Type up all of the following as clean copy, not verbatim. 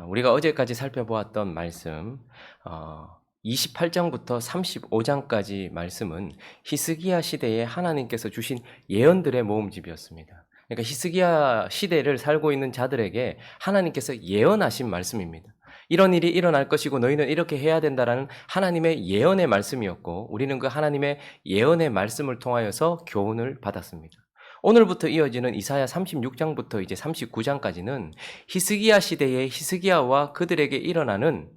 우리가 어제까지 살펴보았던 말씀 28장부터 35장까지 말씀은 히스기야 시대에 하나님께서 주신 예언들의 모음집이었습니다. 그러니까 히스기야 시대를 살고 있는 자들에게 하나님께서 예언하신 말씀입니다. 이런 일이 일어날 것이고 너희는 이렇게 해야 된다라는 하나님의 예언의 말씀이었고 우리는 그 하나님의 예언의 말씀을 통하여서 교훈을 받았습니다. 오늘부터 이어지는 이사야 36장부터 이제 39장까지는 히스기야 시대의 히스기야와 그들에게 일어나는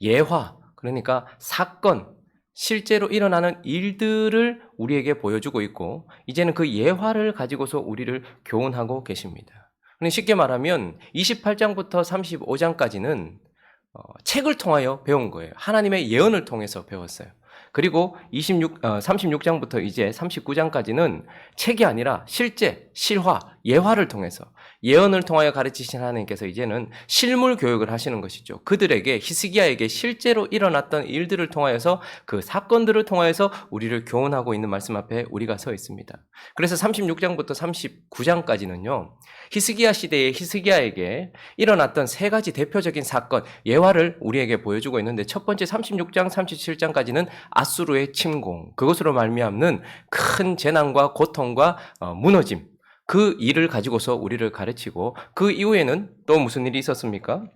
예화, 그러니까 사건, 실제로 일어나는 일들을 우리에게 보여주고 있고 이제는 그 예화를 가지고서 우리를 교훈하고 계십니다. 쉽게 말하면 28장부터 35장까지는 책을 통하여 배운 거예요. 하나님의 예언을 통해서 배웠어요. 그리고 36장부터 이제 39장까지는 책이 아니라 실제, 실화, 예화를 통해서 예언을 통하여 가르치신 하나님께서 이제는 실물 교육을 하시는 것이죠. 그들에게 히스기야에게 실제로 일어났던 일들을 통하여서 그 사건들을 통하여서 우리를 교훈하고 있는 말씀 앞에 우리가 서 있습니다. 그래서 36장부터 39장까지는요. 히스기야 시대의 히스기야에게 일어났던 세 가지 대표적인 사건, 예화를 우리에게 보여주고 있는데 첫 번째 36장, 37장까지는 아수르의 침공, 그것으로 말미암는 큰 재난과 고통과 무너짐, 그 일을 가지고서 우리를 가르치고 그 이후에는 또 무슨 일이 있었습니까?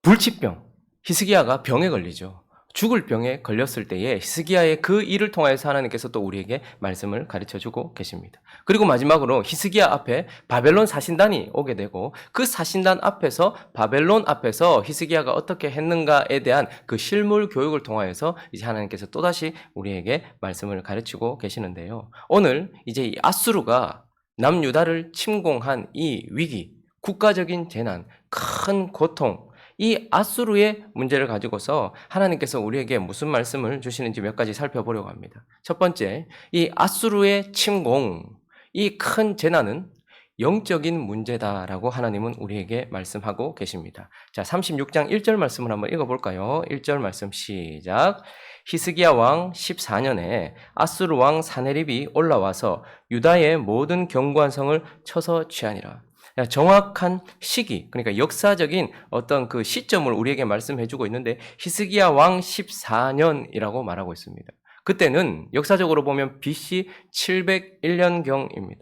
불치병, 히스기야가 병에 걸리죠. 죽을 병에 걸렸을 때에 히스기야의 그 일을 통해서 하나님께서 또 우리에게 말씀을 가르쳐주고 계십니다. 그리고 마지막으로 히스기야 앞에 바벨론 사신단이 오게 되고 그 사신단 앞에서 바벨론 앞에서 히스기야가 어떻게 했는가에 대한 그 실물 교육을 통하여서 이제 하나님께서 또다시 우리에게 말씀을 가르치고 계시는데요. 오늘 이제 이 아수르가 남유다를 침공한 이 위기, 국가적인 재난, 큰 고통, 이 아수르의 문제를 가지고서 하나님께서 우리에게 무슨 말씀을 주시는지 몇 가지 살펴보려고 합니다. 첫 번째, 이 아수르의 침공, 이 큰 재난은 영적인 문제다라고 하나님은 우리에게 말씀하고 계십니다. 자, 36장 1절 말씀을 한번 읽어볼까요? 1절 말씀 시작. 히스기야 왕 14년에 아수르 왕 사네립이 올라와서 유다의 모든 견고한 성을 쳐서 취하니라. 정확한 시기, 그러니까 역사적인 어떤 그 시점을 우리에게 말씀해주고 있는데 히스기야 왕 14년이라고 말하고 있습니다. 그때는 역사적으로 보면 BC 701년경입니다.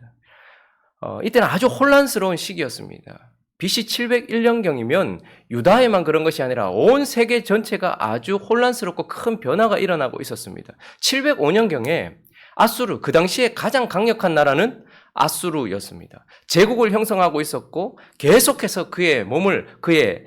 이때는 아주 혼란스러운 시기였습니다. BC 701년경이면 유다에만 그런 것이 아니라 온 세계 전체가 아주 혼란스럽고 큰 변화가 일어나고 있었습니다. 705년경에 아수르, 그 당시에 가장 강력한 나라는 아수르였습니다. 제국을 형성하고 있었고 계속해서 그의 몸을, 그의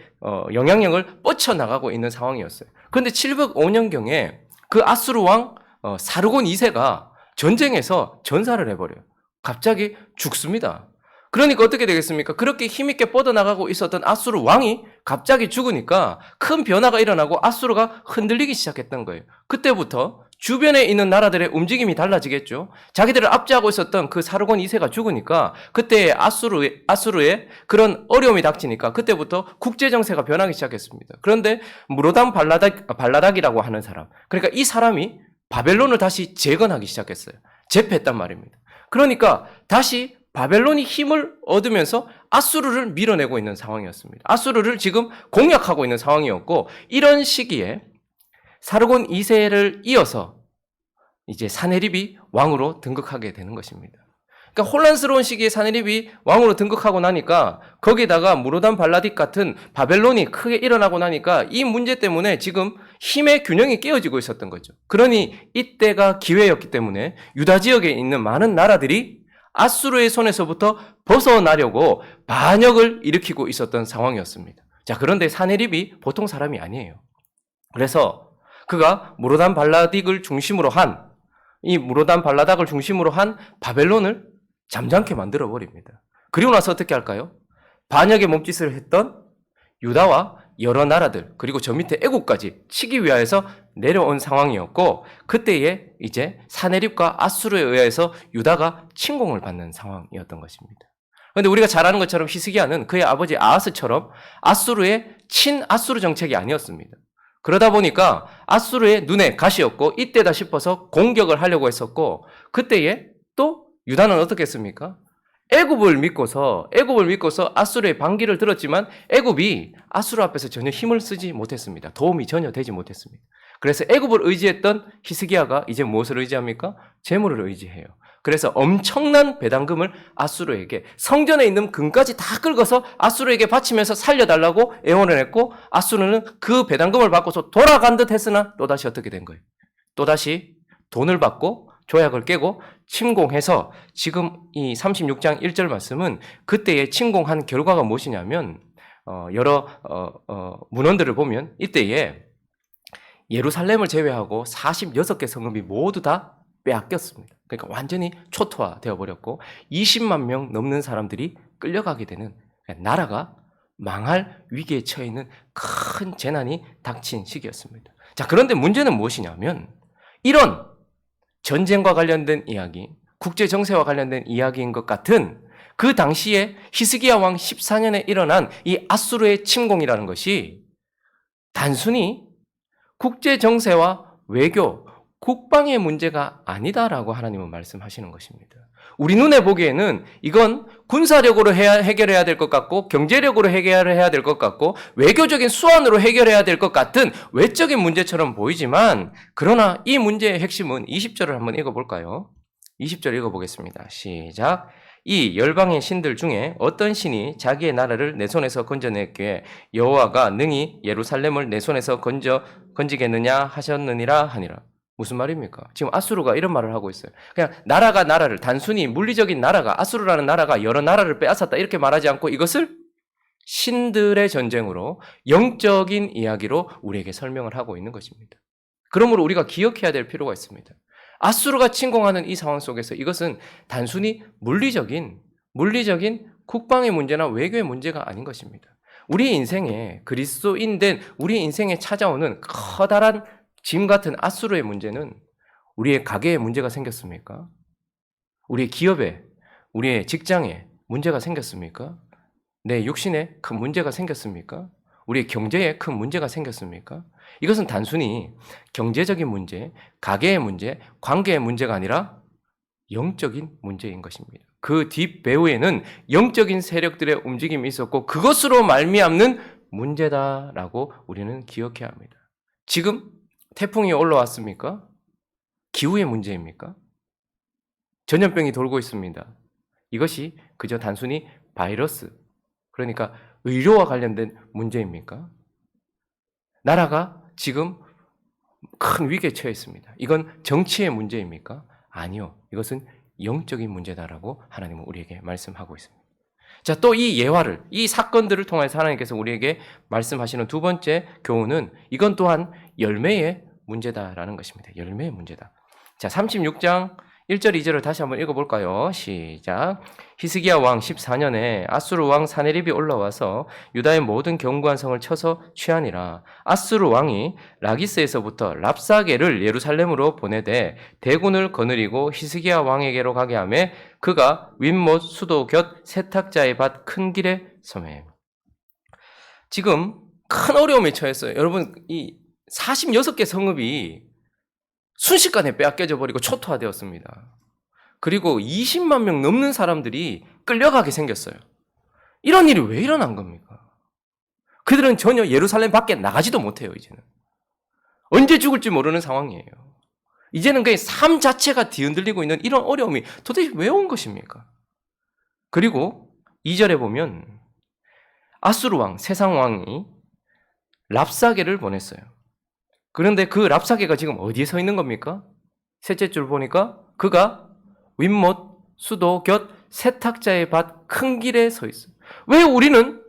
영향력을 뻗쳐나가고 있는 상황이었어요. 그런데 705년경에 그 아수르 왕 사르곤 2세가 전쟁에서 전사를 해버려요. 갑자기 죽습니다. 그러니까 어떻게 되겠습니까? 그렇게 힘있게 뻗어나가고 있었던 아수르 왕이 갑자기 죽으니까 큰 변화가 일어나고 아수르가 흔들리기 시작했던 거예요. 그때부터 주변에 있는 나라들의 움직임이 달라지겠죠. 자기들을 압제하고 있었던 그 사르곤 2세가 죽으니까 그때 아수르의 그런 어려움이 닥치니까 그때부터 국제정세가 변하기 시작했습니다. 그런데 무로단 발라닥이라고 하는 사람, 그러니까 이 사람이 바벨론을 다시 재건하기 시작했어요. 제패했단 말입니다. 그러니까 다시 바벨론이 힘을 얻으면서 아수르를 밀어내고 있는 상황이었습니다. 아수르를 지금 공략하고 있는 상황이었고 이런 시기에 사르곤 2세를 이어서 이제 사네립이 왕으로 등극하게 되는 것입니다. 그러니까 혼란스러운 시기에 사네립이 왕으로 등극하고 나니까 거기다가 무로단 발라딕 같은 바벨론이 크게 일어나고 나니까 이 문제 때문에 지금 힘의 균형이 깨어지고 있었던 거죠. 그러니 이때가 기회였기 때문에 유다 지역에 있는 많은 나라들이 아수르의 손에서부터 벗어나려고 반역을 일으키고 있었던 상황이었습니다. 자, 그런데 사네립이 보통 사람이 아니에요. 그래서 그가 무로단 발라닥을 중심으로 한 바벨론을 잠잠케 만들어 버립니다. 그리고 나서 어떻게 할까요? 반역의 몸짓을 했던 유다와 여러 나라들, 그리고 저 밑에 애국까지 치기 위하여서 내려온 상황이었고 그때에 이제 사네립과 아수르에 의해서 유다가 침공을 받는 상황이었던 것입니다. 그런데 우리가 잘 아는 것처럼 히스기야는 그의 아버지 아하스처럼 아수르의 친아수르 정책이 아니었습니다. 그러다 보니까 아수르의 눈에 가시였고 이때다 싶어서 공격을 하려고 했었고 그때에 또 유다는 어떻게 했습니까? 애굽을 믿고서 아수르의 반기를 들었지만 애굽이 아수르 앞에서 전혀 힘을 쓰지 못했습니다. 도움이 전혀 되지 못했습니다. 그래서 애굽을 의지했던 히스기야가 이제 무엇을 의지합니까? 재물을 의지해요. 그래서 엄청난 배당금을 아수르에게, 성전에 있는 금까지 다 긁어서 아수르에게 바치면서 살려달라고 애원을 했고, 아수르는 그 배당금을 받고서 돌아간 듯 했으나 또다시 어떻게 된 거예요? 또다시 돈을 받고 조약을 깨고 침공해서, 지금 이 36장 1절 말씀은 그때의 침공한 결과가 무엇이냐면, 여러 문헌들을 보면 이때에 예루살렘을 제외하고 46개 성읍이 모두 다 빼앗겼습니다. 그러니까 완전히 초토화되어 버렸고 20만 명 넘는 사람들이 끌려가게 되는, 나라가 망할 위기에 처해 있는 큰 재난이 닥친 시기였습니다. 자, 그런데 문제는 무엇이냐면, 이런 전쟁과 관련된 이야기, 국제 정세와 관련된 이야기인 것 같은 그 당시에 히스기야 왕 14년에 일어난 이 아수르의 침공이라는 것이 단순히 국제 정세와 외교, 국방의 문제가 아니다라고 하나님은 말씀하시는 것입니다. 우리 눈에 보기에는 이건 군사력으로 해결해야 될 것 같고, 경제력으로 해결해야 될 것 같고, 외교적인 수완으로 해결해야 될 것 같은 외적인 문제처럼 보이지만, 그러나 이 문제의 핵심은 20절을 한번 읽어볼까요? 20절 읽어보겠습니다. 시작. 이 열방의 신들 중에 어떤 신이 자기의 나라를 내 손에서 건져냈기에 여호와가 능히 예루살렘을 내 손에서 건지겠느냐 하셨느니라 하니라. 무슨 말입니까? 지금 아수르가 이런 말을 하고 있어요. 그냥 나라가 나라를, 단순히 물리적인 나라가, 아수르라는 나라가 여러 나라를 빼앗았다 이렇게 말하지 않고, 이것을 신들의 전쟁으로, 영적인 이야기로 우리에게 설명을 하고 있는 것입니다. 그러므로 우리가 기억해야 될 필요가 있습니다. 아수르가 침공하는 이 상황 속에서 이것은 단순히 물리적인 국방의 문제나 외교의 문제가 아닌 것입니다. 우리 인생에, 그리스도인된 우리 인생에 찾아오는 커다란 짐 같은 아수르의 문제는, 우리의 가게에 문제가 생겼습니까? 우리의 기업에, 우리의 직장에 문제가 생겼습니까? 내 육신에 큰 문제가 생겼습니까? 우리의 경제에 큰 문제가 생겼습니까? 이것은 단순히 경제적인 문제, 가계의 문제, 관계의 문제가 아니라 영적인 문제인 것입니다. 그 뒷배후에는 영적인 세력들의 움직임이 있었고, 그것으로 말미암는 문제다라고 우리는 기억해야 합니다. 지금 태풍이 올라왔습니까? 기후의 문제입니까? 전염병이 돌고 있습니다. 이것이 그저 단순히 바이러스, 그러니까 의료와 관련된 문제입니까? 나라가 지금 큰 위기에 처해 있습니다. 이건 정치의 문제입니까? 아니요. 이것은 영적인 문제다라고 하나님은 우리에게 말씀하고 있습니다. 자, 또 이 예화를, 이 사건들을 통해서 하나님께서 우리에게 말씀하시는 두 번째 교훈은, 이건 또한 열매의 문제다라는 것입니다. 열매의 문제다. 자, 36장 1절 2절을 다시 한번 읽어볼까요? 시작. 히스기야 왕 14년에 아수르 왕 사네립이 올라와서 유다의 모든 견고한 성을 쳐서 취하니라. 아수르 왕이 라기스에서부터 랍사게를 예루살렘으로 보내되 대군을 거느리고 히스기야 왕에게로 가게 하매 그가 윗못 수도 곁 세탁자의 밭 큰 길에 서매. 지금 큰 어려움에 처했어요. 여러분, 이 46개 성읍이 순식간에 빼앗겨져 버리고 초토화되었습니다. 그리고 20만 명 넘는 사람들이 끌려가게 생겼어요. 이런 일이 왜 일어난 겁니까? 그들은 전혀 예루살렘 밖에 나가지도 못해요, 이제는. 언제 죽을지 모르는 상황이에요. 이제는 그의 삶 자체가 뒤흔들리고 있는 이런 어려움이 도대체 왜 온 것입니까? 그리고 2절에 보면 아수르 왕, 세상 왕이 랍사게를 보냈어요. 그런데 그 랍사게가 지금 어디에 서 있는 겁니까? 셋째 줄 보니까 그가 윗못 수도 곁 세탁자의 밭 큰 길에 서 있어요. 왜 우리는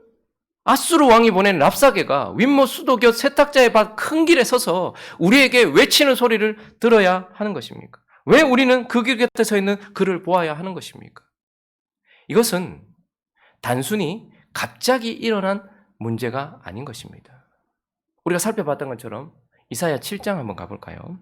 아수르 왕이 보낸 랍사게가 윗못 수도 곁 세탁자의 밭 큰 길에 서서 우리에게 외치는 소리를 들어야 하는 것입니까? 왜 우리는 그 길 곁에 서 있는 그를 보아야 하는 것입니까? 이것은 단순히 갑자기 일어난 문제가 아닌 것입니다. 우리가 살펴봤던 것처럼 이사야 7장 한번 가볼까요?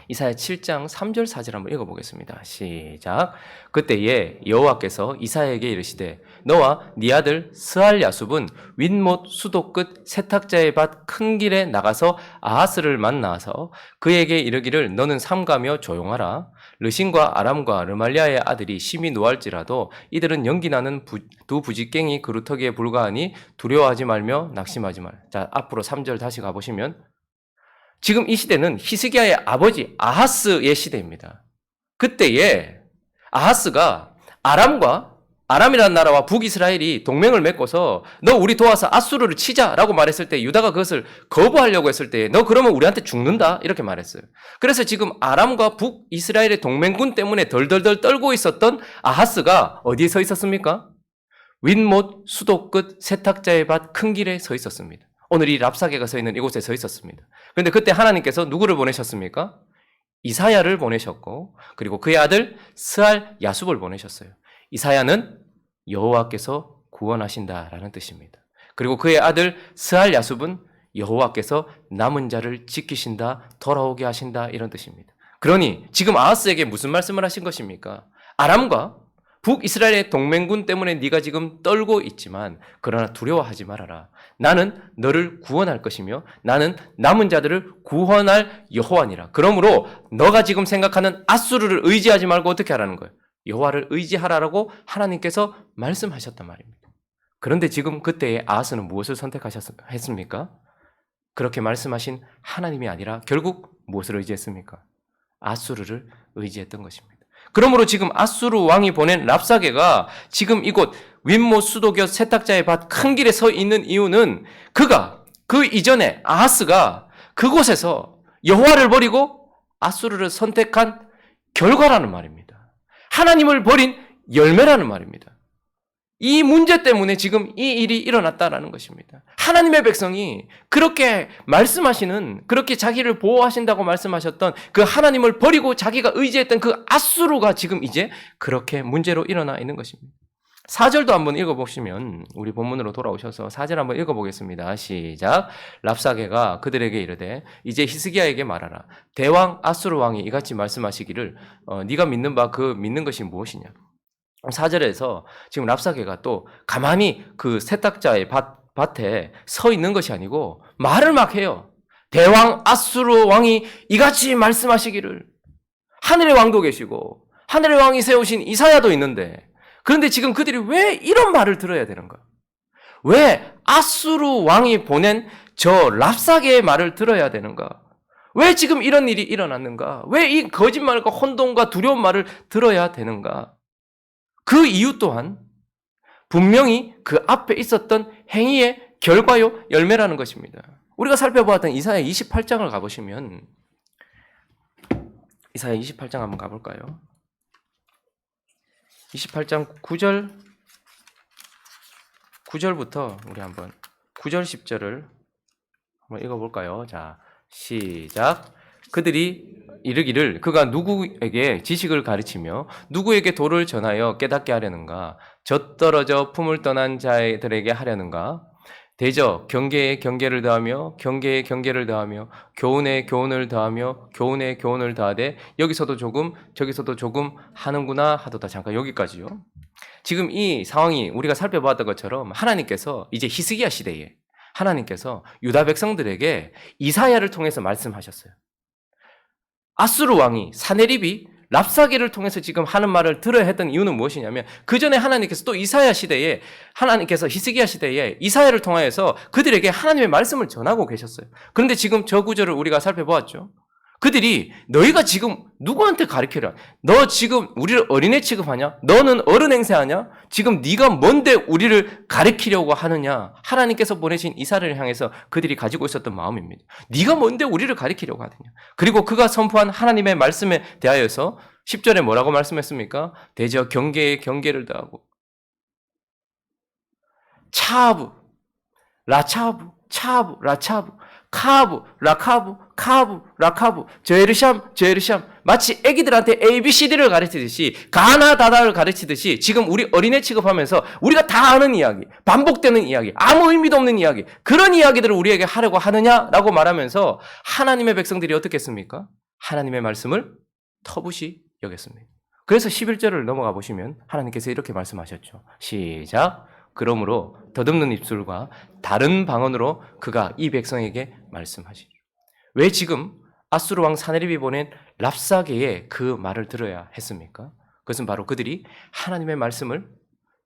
이사야 7장 3절 4절 한번 읽어보겠습니다. 시작. 그때에 여호와께서 이사야에게 이르시되 너와 네 아들 스알 야숲은 윗못 수도 끝 세탁자의 밭 큰 길에 나가서 아하스를 만나서 그에게 이르기를 너는 삼가며 조용하라. 르신과 아람과 르말리아의 아들이 심히 노할지라도 이들은 연기나는 두 부직갱이 그루터기에 불과하니 두려워하지 말며 낙심하지 말. 자, 앞으로 3절 다시 가보시면 지금 이 시대는 히스기야의 아버지 아하스의 시대입니다. 그때에 아하스가 아람이라는 나라와 북이스라엘이 동맹을 맺고서 너 우리 도와서 아수르를 치자라고 말했을 때 유다가 그것을 거부하려고 했을 때 너 그러면 우리한테 죽는다 이렇게 말했어요. 그래서 지금 아람과 북이스라엘의 동맹군 때문에 덜덜덜 떨고 있었던 아하스가 어디에 서 있었습니까? 윗못 수도 끝 세탁자의 밭 큰 길에 서 있었습니다. 오늘 이 랍사게가 서 있는 이곳에 서 있었습니다. 그런데 그때 하나님께서 누구를 보내셨습니까? 이사야를 보내셨고 그리고 그의 아들 스알 야숲을 보내셨어요. 이사야는 여호와께서 구원하신다라는 뜻입니다. 그리고 그의 아들 스알 야숲은 여호와께서 남은 자를 지키신다, 돌아오게 하신다 이런 뜻입니다. 그러니 지금 아하스에게 무슨 말씀을 하신 것입니까? 아람과 북이스라엘의 동맹군 때문에 네가 지금 떨고 있지만 그러나 두려워하지 말아라. 나는 너를 구원할 것이며 나는 남은 자들을 구원할 여호와니라. 그러므로 너가 지금 생각하는 아수르를 의지하지 말고 어떻게 하라는 거예요? 여호와를 의지하라라고 하나님께서 말씀하셨단 말입니다. 그런데 지금 그때의 아하스는 무엇을 선택했습니까? 그렇게 말씀하신 하나님이 아니라 결국 무엇을 의지했습니까? 아수르를 의지했던 것입니다. 그러므로 지금 아수르 왕이 보낸 랍사게가 지금 이곳 윗못 수도곁 세탁자의 밭 큰 길에 서 있는 이유는 그가 그 이전에 아하스가 그곳에서 여호와를 버리고 아수르를 선택한 결과라는 말입니다. 하나님을 버린 열매라는 말입니다. 이 문제 때문에 지금 이 일이 일어났다라는 것입니다. 하나님의 백성이 그렇게 말씀하시는, 그렇게 자기를 보호하신다고 말씀하셨던 그 하나님을 버리고 자기가 의지했던 그 아수르가 지금 이제 그렇게 문제로 일어나 있는 것입니다. 4절도 한번 읽어보시면 우리 본문으로 돌아오셔서 4절 한번 읽어보겠습니다. 시작. 랍사게가 그들에게 이르되 이제 히스기야에게 말하라. 대왕 아수르 왕이 이같이 말씀하시기를 네가 믿는 바 그 믿는 것이 무엇이냐. 4절에서 지금 랍사게가 또 가만히 그 세탁자의 밭에 서 있는 것이 아니고 말을 막 해요. 대왕 아수르 왕이 이같이 말씀하시기를. 하늘의 왕도 계시고 하늘의 왕이 세우신 이사야도 있는데 그런데 지금 그들이 왜 이런 말을 들어야 되는가? 왜 아수르 왕이 보낸 저 랍사게의 말을 들어야 되는가? 왜 지금 이런 일이 일어났는가? 왜 이 거짓말과 혼돈과 두려운 말을 들어야 되는가? 그 이유 또한 분명히 그 앞에 있었던 행위의 결과요, 열매라는 것입니다. 우리가 살펴보았던 이사야 28장을 가보시면 이사야 28장 한번 가볼까요? 28장 9절부터 우리 한번 9절 10절을 한번 읽어볼까요? 자, 시작. 그들이 이르기를 그가 누구에게 지식을 가르치며 누구에게 도를 전하여 깨닫게 하려는가? 젖떨어져 품을 떠난 자들에게 하려는가? 대저 경계에 경계를 더하며 경계에 경계를 더하며 교훈에 교훈을 더하며 교훈에 교훈을 더하되 여기서도 조금 저기서도 조금 하는구나 하도다. 잠깐 여기까지요. 지금 이 상황이 우리가 살펴보았던 것처럼 하나님께서 이제 히스기야 시대에 하나님께서 유다 백성들에게 이사야를 통해서 말씀하셨어요. 아수르 왕이 사네립이 랍사게를 통해서 지금 하는 말을 들어야 했던 이유는 무엇이냐면 그 전에 하나님께서 또 이사야 시대에 하나님께서 히스기야 시대에 이사야를 통하여서 그들에게 하나님의 말씀을 전하고 계셨어요. 그런데 지금 저 구절을 우리가 살펴보았죠. 그들이 너희가 지금 누구한테 가르치려? 너 지금 우리를 어린애 취급하냐? 너는 어른 행세하냐? 지금 네가 뭔데 우리를 가르치려고 하느냐? 하나님께서 보내신 이사를 향해서 그들이 가지고 있었던 마음입니다. 네가 뭔데 우리를 가르치려고 하느냐? 그리고 그가 선포한 하나님의 말씀에 대하여서 10절에 뭐라고 말씀했습니까? 대저 경계에 경계를 더하고 차하부, 라차하부, 차하부, 라차하부, 카하부, 라카하부, 카하부, 라카하부, 저에르샴, 마치 애기들한테 ABCD를 가르치듯이 가나다다를 가르치듯이 지금 우리 어린애 취급하면서 우리가 다 아는 이야기, 반복되는 이야기, 아무 의미도 없는 이야기, 그런 이야기들을 우리에게 하려고 하느냐라고 말하면서 하나님의 백성들이 어떻게 했습니까? 하나님의 말씀을 터부시 여겼습니다. 그래서 11절을 넘어가 보시면 하나님께서 이렇게 말씀하셨죠. 시작. 그러므로 더듬는 입술과 다른 방언으로 그가 이 백성에게 말씀하시리라. 왜 지금 아수르 왕 사네립이 보낸 랍사게의 그 말을 들어야 했습니까? 그것은 바로 그들이 하나님의 말씀을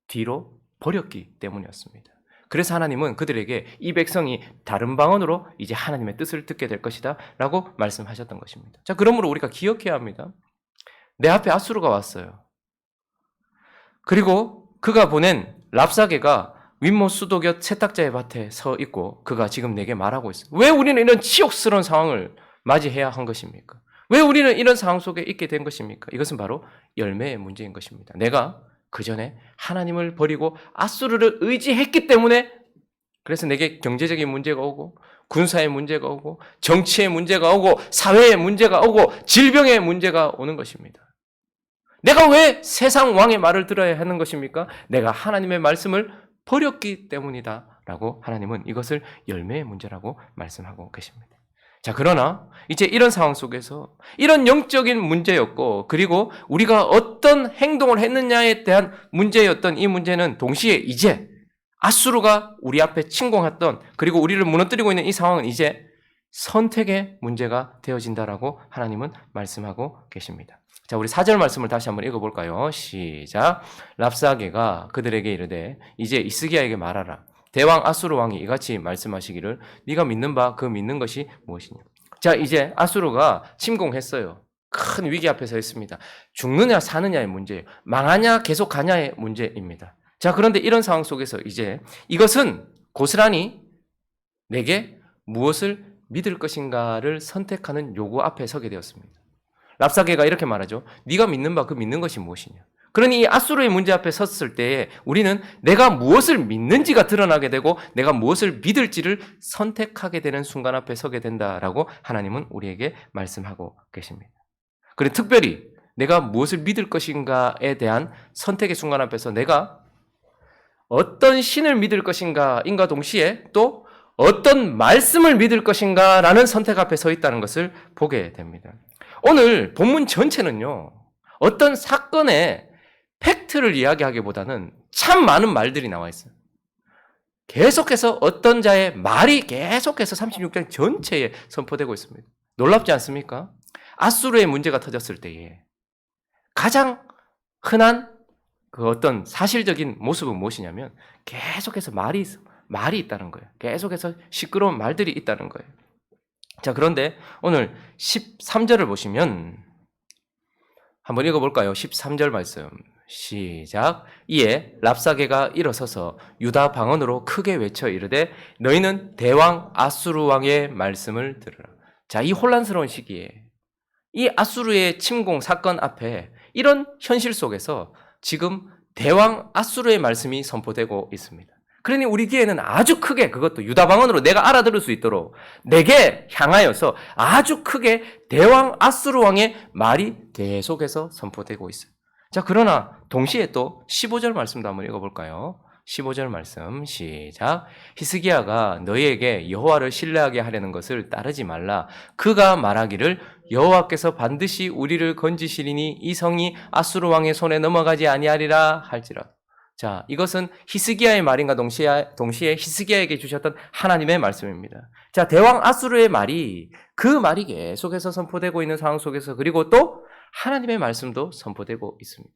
뒤로 버렸기 때문이었습니다. 그래서 하나님은 그들에게 이 백성이 다른 방언으로 이제 하나님의 뜻을 듣게 될 것이다 라고 말씀하셨던 것입니다. 자, 그러므로 우리가 기억해야 합니다. 내 앞에 아수르가 왔어요. 그리고 그가 보낸 랍사게가 윗못 수도곁 세탁자의 밭에 서 있고 그가 지금 내게 말하고 있어요. 왜 우리는 이런 치욕스러운 상황을 맞이해야 한 것입니까? 왜 우리는 이런 상황 속에 있게 된 것입니까? 이것은 바로 열매의 문제인 것입니다. 내가 그 전에 하나님을 버리고 아수르를 의지했기 때문에 그래서 내게 경제적인 문제가 오고 군사의 문제가 오고 정치의 문제가 오고 사회의 문제가 오고 질병의 문제가 오는 것입니다. 내가 왜 세상 왕의 말을 들어야 하는 것입니까? 내가 하나님의 말씀을 버렸기 때문이다 라고 하나님은 이것을 열매의 문제라고 말씀하고 계십니다. 자, 그러나 이제 이런 상황 속에서 이런 영적인 문제였고 그리고 우리가 어떤 행동을 했느냐에 대한 문제였던 이 문제는 동시에 이제 아수르가 우리 앞에 침공했던 그리고 우리를 무너뜨리고 있는 이 상황은 이제 선택의 문제가 되어진다라고 하나님은 말씀하고 계십니다. 자, 우리 4절 말씀을 다시 한번 읽어볼까요? 시작. 랍사게가 그들에게 이르되 이제 히스기야에게 말하라. 대왕 아수르 왕이 이같이 말씀하시기를 네가 믿는 바 그 믿는 것이 무엇이냐. 자, 이제 아수르가 침공했어요. 큰 위기 앞에 서 있습니다. 죽느냐 사느냐의 문제예요. 망하냐 계속 가냐의 문제입니다. 자, 그런데 이런 상황 속에서 이제 이것은 고스란히 내게 무엇을 믿을 것인가를 선택하는 요구 앞에 서게 되었습니다. 랍사게가 이렇게 말하죠. 네가 믿는 바 그 믿는 것이 무엇이냐. 그러니 이 아수르의 문제 앞에 섰을 때에 우리는 내가 무엇을 믿는지가 드러나게 되고 내가 무엇을 믿을지를 선택하게 되는 순간 앞에 서게 된다라고 하나님은 우리에게 말씀하고 계십니다. 그리고 특별히 내가 무엇을 믿을 것인가에 대한 선택의 순간 앞에서 내가 어떤 신을 믿을 것인가 인과 동시에 또 어떤 말씀을 믿을 것인가 라는 선택 앞에 서 있다는 것을 보게 됩니다. 오늘 본문 전체는요, 어떤 사건의 팩트를 이야기하기보다는 참 많은 말들이 나와 있어요. 계속해서 어떤 자의 말이 계속해서 36장 전체에 선포되고 있습니다. 놀랍지 않습니까? 아수르의 문제가 터졌을 때에 가장 흔한 그 어떤 사실적인 모습은 무엇이냐면 계속해서 말이 있다는 거예요. 계속해서 시끄러운 말들이 있다는 거예요. 자, 그런데 오늘 13절을 보시면 한번 읽어볼까요? 13절 말씀 시작. 이에 랍사게가 일어서서 유다 방언으로 크게 외쳐 이르되 너희는 대왕 아수르 왕의 말씀을 들으라. 자, 이 혼란스러운 시기에 이 아수르의 침공 사건 앞에 이런 현실 속에서 지금 대왕 아수르의 말씀이 선포되고 있습니다. 그러니 우리 귀에는 아주 크게 그것도 유다 방언으로 내가 알아들을 수 있도록 내게 향하여서 아주 크게 대왕 아수르 왕의 말이 계속해서 선포되고 있어요. 자, 그러나 동시에 또 15절 말씀도 한번 읽어볼까요? 15절 말씀 시작. 히스기야가 너희에게 여호와를 신뢰하게 하려는 것을 따르지 말라. 그가 말하기를 여호와께서 반드시 우리를 건지시리니 이 성이 아수르 왕의 손에 넘어가지 아니하리라 할지라. 자, 이것은 히스기야의 말인가 동시에 히스기야에게 주셨던 하나님의 말씀입니다. 자, 대왕 아수르의 말이 그 말이 계속해서 선포되고 있는 상황 속에서 그리고 또 하나님의 말씀도 선포되고 있습니다.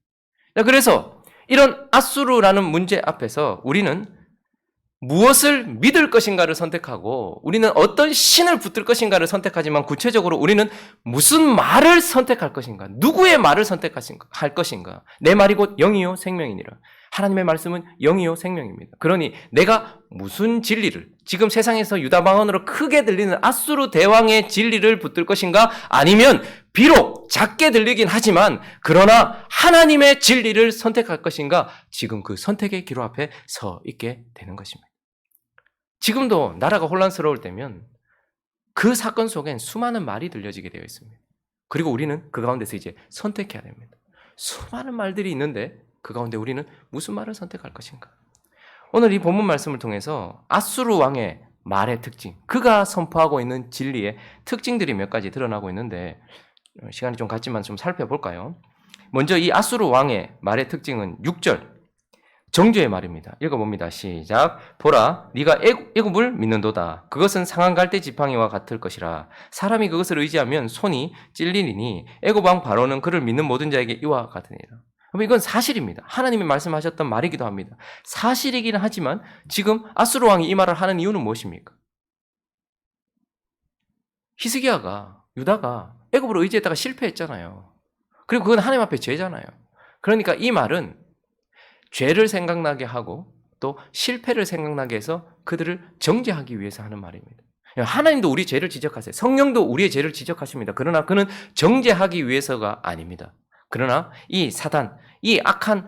자, 그래서 이런 아수르라는 문제 앞에서 우리는 무엇을 믿을 것인가를 선택하고 우리는 어떤 신을 붙들 것인가를 선택하지만 구체적으로 우리는 무슨 말을 선택할 것인가, 누구의 말을 선택할 것인가. 내 말이 곧 영이요 생명이니라. 하나님의 말씀은 영이요 생명입니다. 그러니 내가 무슨 진리를, 지금 세상에서 유다 방언으로 크게 들리는 아수르 대왕의 진리를 붙들 것인가, 아니면 비록 작게 들리긴 하지만 그러나 하나님의 진리를 선택할 것인가, 지금 그 선택의 기로 앞에 서 있게 되는 것입니다. 지금도 나라가 혼란스러울 때면 그 사건 속엔 수많은 말이 들려지게 되어 있습니다. 그리고 우리는 그 가운데서 이제 선택해야 됩니다. 수많은 말들이 있는데 그 가운데 우리는 무슨 말을 선택할 것인가? 오늘 이 본문 말씀을 통해서 아수르 왕의 말의 특징, 그가 선포하고 있는 진리의 특징들이 몇 가지 드러나고 있는데 시간이 좀 갔지만 좀 살펴볼까요? 먼저 이 아수르 왕의 말의 특징은 6절 정죄의 말입니다. 읽어봅니다. 시작. 보라, 네가 애굽을 믿는도다. 그것은 상한 갈대 지팡이와 같을 것이라. 사람이 그것을 의지하면 손이 찔리니 애굽 왕 바로는 그를 믿는 모든 자에게 이와 같으니라. 이건 사실입니다. 하나님이 말씀하셨던 말이기도 합니다. 사실이긴 하지만 지금 아수르 왕이 이 말을 하는 이유는 무엇입니까? 히스기야가 유다가 애굽으로 의지했다가 실패했잖아요. 그리고 그건 하나님 앞에 죄잖아요. 그러니까 이 말은 죄를 생각나게 하고 또 실패를 생각나게 해서 그들을 정죄하기 위해서 하는 말입니다. 하나님도 우리 죄를 지적하세요. 성령도 우리의 죄를 지적하십니다. 그러나 그는 정죄하기 위해서가 아닙니다. 그러나 이 사단, 이 악한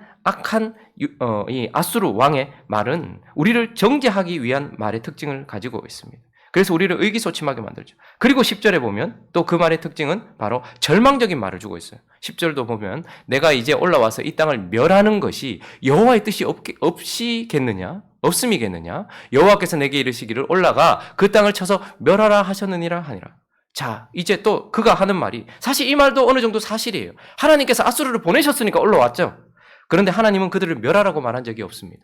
이 아수르 왕의 말은 우리를 정죄하기 위한 말의 특징을 가지고 있습니다. 그래서 우리를 의기소침하게 만들죠. 그리고 10절에 보면 또 그 말의 특징은 바로 절망적인 말을 주고 있어요. 10절도 보면 내가 이제 올라와서 이 땅을 멸하는 것이 여호와의 뜻이 없이겠느냐? 없음이겠느냐? 여호와께서 내게 이르시기를 올라가 그 땅을 쳐서 멸하라 하셨느니라 하니라. 자, 이제 또 그가 하는 말이 사실 이 말도 어느 정도 사실이에요. 하나님께서 아수르를 보내셨으니까 올라왔죠. 그런데 하나님은 그들을 멸하라고 말한 적이 없습니다.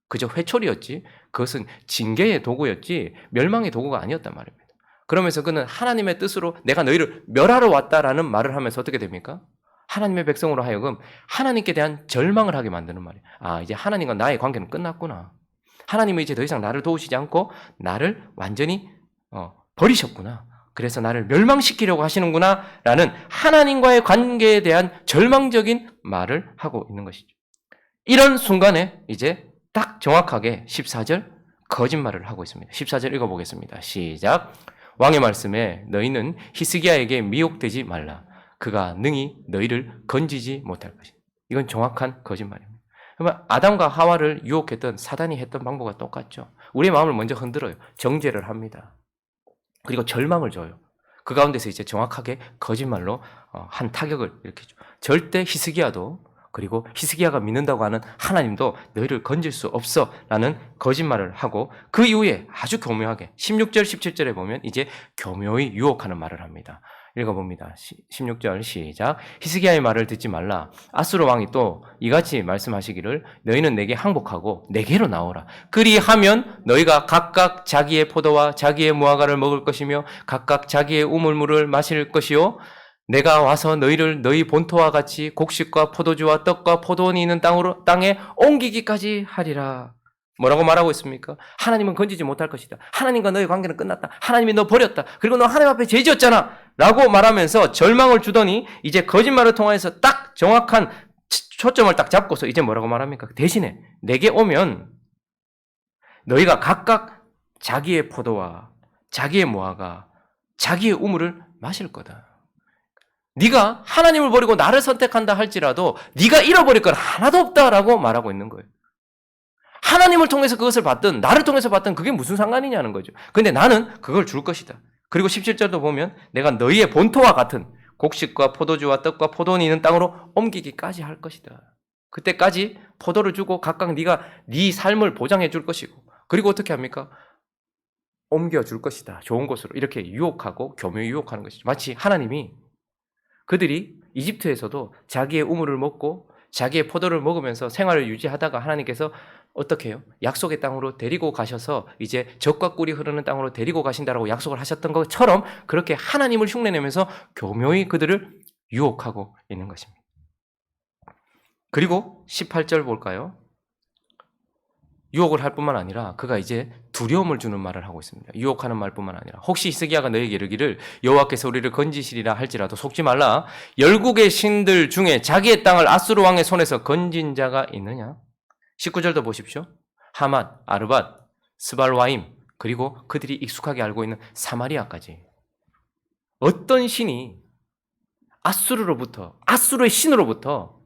그저 회초리였지 그것은 징계의 도구였지 멸망의 도구가 아니었단 말입니다. 그러면서 그는 하나님의 뜻으로 내가 너희를 멸하러 왔다라는 말을 하면서 어떻게 됩니까? 하나님의 백성으로 하여금 하나님께 대한 절망을 하게 만드는 말이에요. 아, 이제 하나님과 나의 관계는 끝났구나. 하나님은 이제 더 이상 나를 도우시지 않고 나를 완전히 버리셨구나. 그래서 나를 멸망시키려고 하시는구나 라는 하나님과의 관계에 대한 절망적인 말을 하고 있는 것이죠. 이런 순간에 이제 딱 정확하게 14절 거짓말을 하고 있습니다. 14절 읽어보겠습니다. 시작. 왕의 말씀에 너희는 히스기야에게 미혹되지 말라. 그가 능히 너희를 건지지 못할 것이다. 이건 정확한 거짓말입니다. 그러면 아담과 하와를 유혹했던 사단이 했던 방법과 똑같죠. 우리의 마음을 먼저 흔들어요. 정죄를 합니다. 그리고 절망을 줘요. 그 가운데서 이제 정확하게 거짓말로 한 타격을 일으키죠. 절대 히스기야도 그리고 히스기야가 믿는다고 하는 하나님도 너희를 건질 수 없어 라는 거짓말을 하고 그 이후에 아주 교묘하게 16절 17절에 보면 이제 교묘히 유혹하는 말을 합니다. 읽어봅니다. 16절 시작. 히스기야의 말을 듣지 말라. 아수르 왕이 또 이같이 말씀하시기를 너희는 내게 항복하고 내게로 나오라. 그리하면 너희가 각각 자기의 포도와 자기의 무화과를 먹을 것이며 각각 자기의 우물물을 마실 것이요 내가 와서 너희를 너희 본토와 같이 곡식과 포도주와 떡과 포도원이 있는 땅에 옮기기까지 하리라. 뭐라고 말하고 있습니까? 하나님은 건지지 못할 것이다. 하나님과 너의 관계는 끝났다. 하나님이 너 버렸다. 그리고 너 하나님 앞에 죄 지었잖아. 라고 말하면서 절망을 주더니 이제 거짓말을 통해서 딱 정확한 초점을 딱 잡고서 이제 뭐라고 말합니까? 대신에 내게 오면 너희가 각각 자기의 포도와 자기의 무화과, 자기의 우물을 마실 거다. 네가 하나님을 버리고 나를 선택한다 할지라도 네가 잃어버릴 건 하나도 없다라고 말하고 있는 거예요. 하나님을 통해서 그것을 받든 나를 통해서 받든 그게 무슨 상관이냐는 거죠. 근데 나는 그걸 줄 것이다. 그리고 17절도 보면 내가 너희의 본토와 같은 곡식과 포도주와 떡과 포도원이 있는 땅으로 옮기기까지 할 것이다. 그때까지 포도를 주고 각각 네가 네 삶을 보장해 줄 것이고 그리고 어떻게 합니까? 옮겨줄 것이다. 좋은 곳으로 이렇게 유혹하고 교묘히 유혹하는 것이죠. 마치 하나님이 그들이 이집트에서도 자기의 우물을 먹고 자기의 포도를 먹으면서 생활을 유지하다가 하나님께서 어떻게 해요? 약속의 땅으로 데리고 가셔서 이제 젖과 꿀이 흐르는 땅으로 데리고 가신다라고 약속을 하셨던 것처럼 그렇게 하나님을 흉내내면서 교묘히 그들을 유혹하고 있는 것입니다. 그리고 18절 볼까요? 유혹을 할 뿐만 아니라 그가 이제 두려움을 주는 말을 하고 있습니다. 유혹하는 말뿐만 아니라 혹시 히스기야가 너에게 이르기를 여호와께서 우리를 건지시리라 할지라도 속지 말라. 열국의 신들 중에 자기의 땅을 아수르 왕의 손에서 건진 자가 있느냐? 19절도 보십시오. 하맛, 아르밧, 스발와임 그리고 그들이 익숙하게 알고 있는 사마리아까지 어떤 신이 아수르의 신으로부터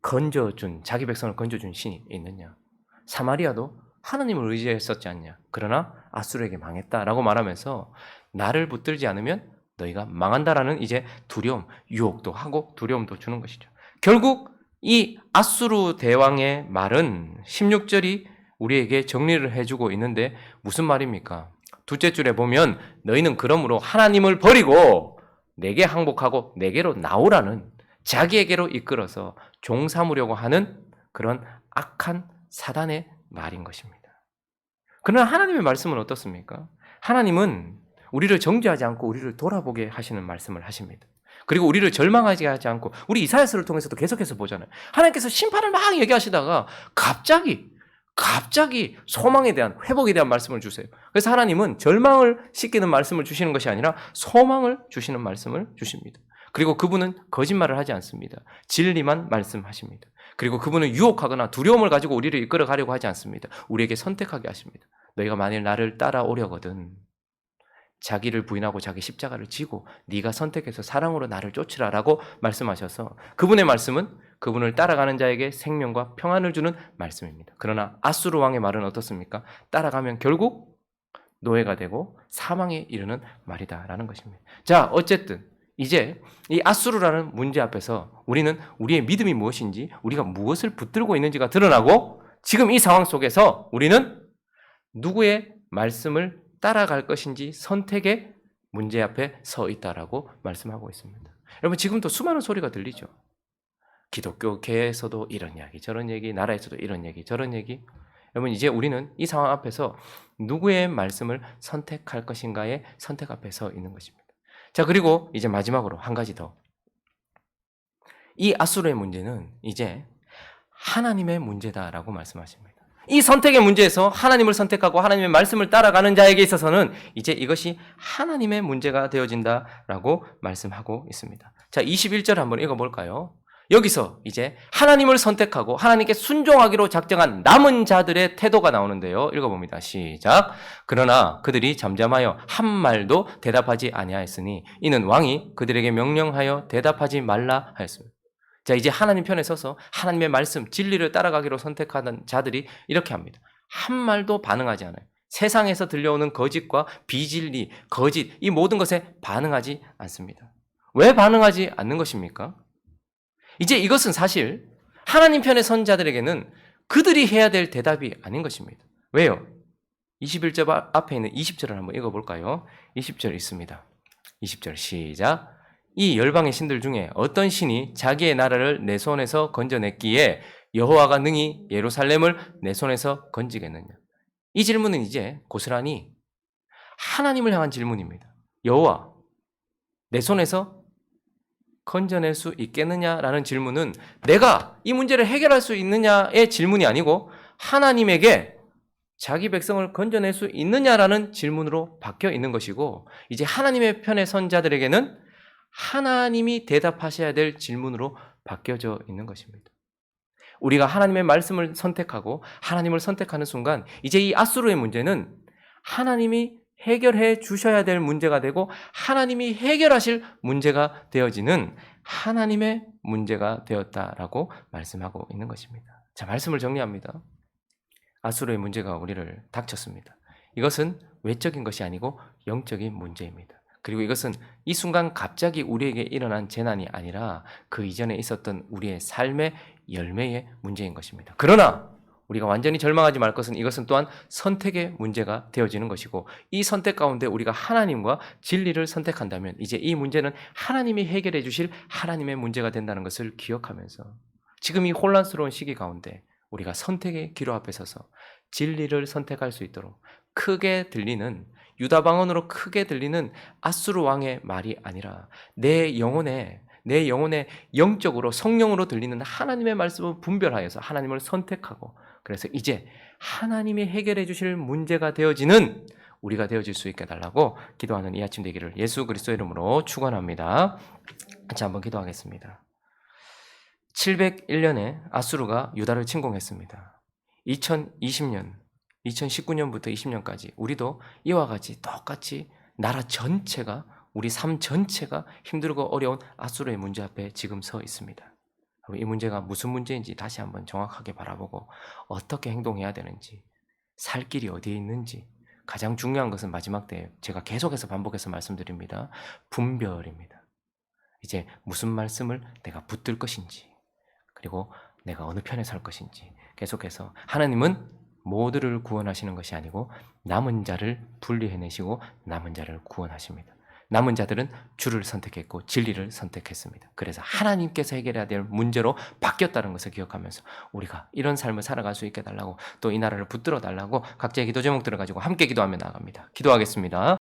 건져준 자기 백성을 건져준 신이 있느냐? 사마리아도 하나님을 의지했었지 않냐. 그러나 아수르에게 망했다라고 말하면서 나를 붙들지 않으면 너희가 망한다라는 이제 두려움, 유혹도 하고 두려움도 주는 것이죠. 결국 이 아수르 대왕의 말은 16절이 우리에게 정리를 해주고 있는데 무슨 말입니까? 둘째 줄에 보면 너희는 그러므로 하나님을 버리고 내게 항복하고 내게로 나오라는 자기에게로 이끌어서 종 삼으려고 하는 그런 악한 사단의 말인 것입니다. 그러나 하나님의 말씀은 어떻습니까? 하나님은 우리를 정죄하지 않고 우리를 돌아보게 하시는 말씀을 하십니다. 그리고 우리를 절망하게 하지 않고 우리 이사야서를 통해서도 계속해서 보잖아요. 하나님께서 심판을 막 얘기하시다가 갑자기 소망에 대한 회복에 대한 말씀을 주세요. 그래서 하나님은 절망을 씻기는 말씀을 주시는 것이 아니라 소망을 주시는 말씀을 주십니다. 그리고 그분은 거짓말을 하지 않습니다. 진리만 말씀하십니다. 그리고 그분은 유혹하거나 두려움을 가지고 우리를 이끌어 가려고 하지 않습니다. 우리에게 선택하게 하십니다. 너희가 만일 나를 따라오려거든 자기를 부인하고 자기 십자가를 지고 네가 선택해서 사랑으로 나를 쫓으라라고 말씀하셔서 그분의 말씀은 그분을 따라가는 자에게 생명과 평안을 주는 말씀입니다. 그러나 아수르 왕의 말은 어떻습니까? 따라가면 결국 노예가 되고 사망에 이르는 말이다라는 것입니다. 자, 어쨌든 이제 이 아수르라는 문제 앞에서 우리는 우리의 믿음이 무엇인지 우리가 무엇을 붙들고 있는지가 드러나고 지금 이 상황 속에서 우리는 누구의 말씀을 따라갈 것인지 선택의 문제 앞에 서 있다라고 말씀하고 있습니다. 여러분 지금도 수많은 소리가 들리죠. 기독교계에서도 이런 이야기 저런 얘기, 나라에서도 이런 얘기 저런 얘기. 여러분 이제 우리는 이 상황 앞에서 누구의 말씀을 선택할 것인가의 선택 앞에 서 있는 것입니다. 자, 그리고 이제 마지막으로 한 가지 더. 이 아수르의 문제는 이제 하나님의 문제다라고 말씀하십니다. 이 선택의 문제에서 하나님을 선택하고 하나님의 말씀을 따라가는 자에게 있어서는 이제 이것이 하나님의 문제가 되어진다라고 말씀하고 있습니다. 자, 21절 한번 읽어볼까요? 여기서 이제 하나님을 선택하고 하나님께 순종하기로 작정한 남은 자들의 태도가 나오는데요. 읽어봅니다. 시작. 그러나 그들이 잠잠하여 한 말도 대답하지 아니하였으니 이는 왕이 그들에게 명령하여 대답하지 말라 하였습니다. 자, 이제 하나님 편에 서서 하나님의 말씀, 진리를 따라가기로 선택하는 자들이 이렇게 합니다. 한 말도 반응하지 않아요. 세상에서 들려오는 거짓과 비진리, 거짓, 이 모든 것에 반응하지 않습니다. 왜 반응하지 않는 것입니까? 이제 이것은 사실 하나님 편에 선 자들에게는 그들이 해야 될 대답이 아닌 것입니다. 왜요? 21절 앞에 있는 20절을 한번 읽어볼까요? 20절 있습니다. 20절 시작. 이 열방의 신들 중에 어떤 신이 자기의 나라를 내 손에서 건져냈기에 여호와가 능히 예루살렘을 내 손에서 건지겠느냐. 이 질문은 이제 고스란히 하나님을 향한 질문입니다. 여호와, 내 손에서 건져낼 수 있겠느냐라는 질문은 내가 이 문제를 해결할 수 있느냐의 질문이 아니고 하나님에게 자기 백성을 건져낼 수 있느냐라는 질문으로 바뀌어 있는 것이고 이제 하나님의 편에 선 자들에게는 하나님이 대답하셔야 될 질문으로 바뀌어져 있는 것입니다. 우리가 하나님의 말씀을 선택하고 하나님을 선택하는 순간 이제 이 아수르의 문제는 하나님이 해결해 주셔야 될 문제가 되고 하나님이 해결하실 문제가 되어지는 하나님의 문제가 되었다라고 말씀하고 있는 것입니다. 자, 말씀을 정리합니다. 아수르의 문제가 우리를 닥쳤습니다. 이것은 외적인 것이 아니고 영적인 문제입니다. 그리고 이것은 이 순간 갑자기 우리에게 일어난 재난이 아니라 그 이전에 있었던 우리의 삶의 열매의 문제인 것입니다. 그러나 우리가 완전히 절망하지 말 것은 이것은 또한 선택의 문제가 되어지는 것이고 이 선택 가운데 우리가 하나님과 진리를 선택한다면 이제 이 문제는 하나님이 해결해 주실 하나님의 문제가 된다는 것을 기억하면서 지금 이 혼란스러운 시기 가운데 우리가 선택의 기로 앞에 서서 진리를 선택할 수 있도록 크게 들리는 유다 방언으로 크게 들리는 아수르 왕의 말이 아니라 내 영혼에 영적으로 성령으로 들리는 하나님의 말씀을 분별하여서 하나님을 선택하고 그래서 이제 하나님이 해결해 주실 문제가 되어지는 우리가 되어질 수 있게 해달라고 기도하는 이 아침 되기를 예수 그리스도 이름으로 축원합니다. 같이 한번 기도하겠습니다. 701년에 아수르가 유다를 침공했습니다. 2019년부터 20년까지 우리도 이와 같이 똑같이 나라 전체가 우리 삶 전체가 힘들고 어려운 아수르의 문제 앞에 지금 서 있습니다. 이 문제가 무슨 문제인지 다시 한번 정확하게 바라보고 어떻게 행동해야 되는지 살 길이 어디에 있는지 가장 중요한 것은 마지막 때에 제가 계속해서 반복해서 말씀드립니다. 분별입니다. 이제 무슨 말씀을 내가 붙들 것인지 그리고 내가 어느 편에 설 것인지 계속해서 하나님은 모두를 구원하시는 것이 아니고 남은 자를 분리해내시고 남은 자를 구원하십니다. 남은 자들은 주를 선택했고 진리를 선택했습니다. 그래서 하나님께서 해결해야 될 문제로 바뀌었다는 것을 기억하면서 우리가 이런 삶을 살아갈 수 있게 달라고 또 이 나라를 붙들어 달라고 각자의 기도 제목들을 가지고 함께 기도하며 나아갑니다. 기도하겠습니다.